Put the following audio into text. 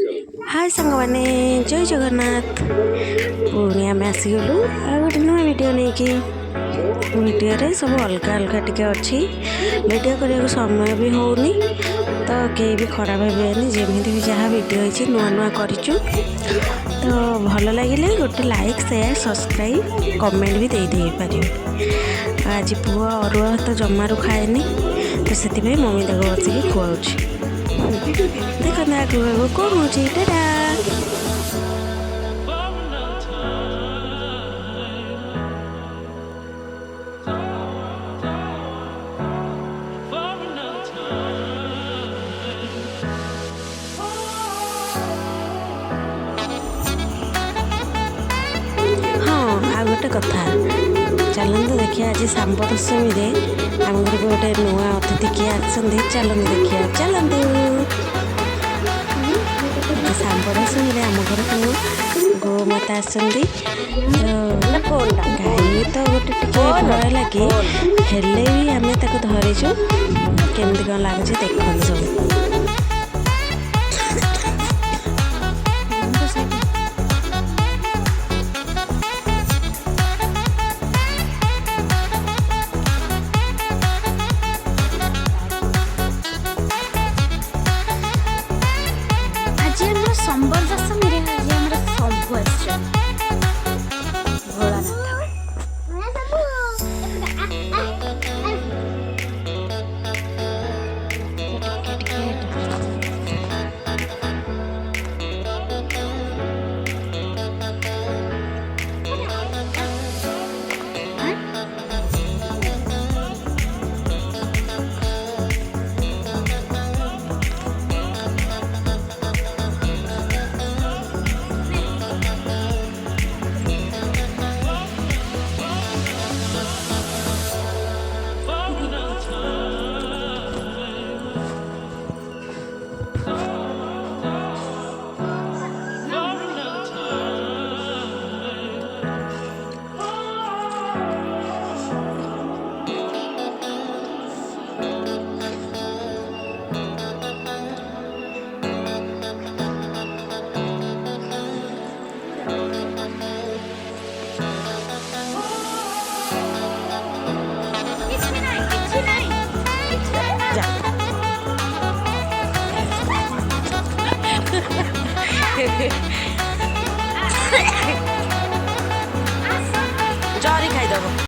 हाय सांग मैंने जय जगन्नाथ पुणी आम आसीगलु आ गोटे नुआ वीडियो नहीं कि वीडियो सब अलग अलग टिके अच्छी वीडियो करने समय भी होनी तो कहीं भी खराब भावेनि जमी भी जहाँ वीडियो होती नुआ नुआ करूँ तो भल लगे गोटे लाइक शेयर सब्सक्राइब कमेंट भी दे पारे। आज पुआ अरुआ तो जमारू खाएनी तो से मम्मी तक बसिक खुआऊँ देखो ना आगू कौन हो टाटा। हाँ गोटे कथा चलते देखिए आज सांब दशमी आम घर को गोटे नुआ अतिथि किए आसते चलते देखिए चलते सांब दशमी आम घर को गोमाता आसती गाई तो गोटे भय लगे हेले भी आम धरीचु केमती कौन लगुच देखते सब। संबर दशमी आज आम शंभु आस भोलानाथ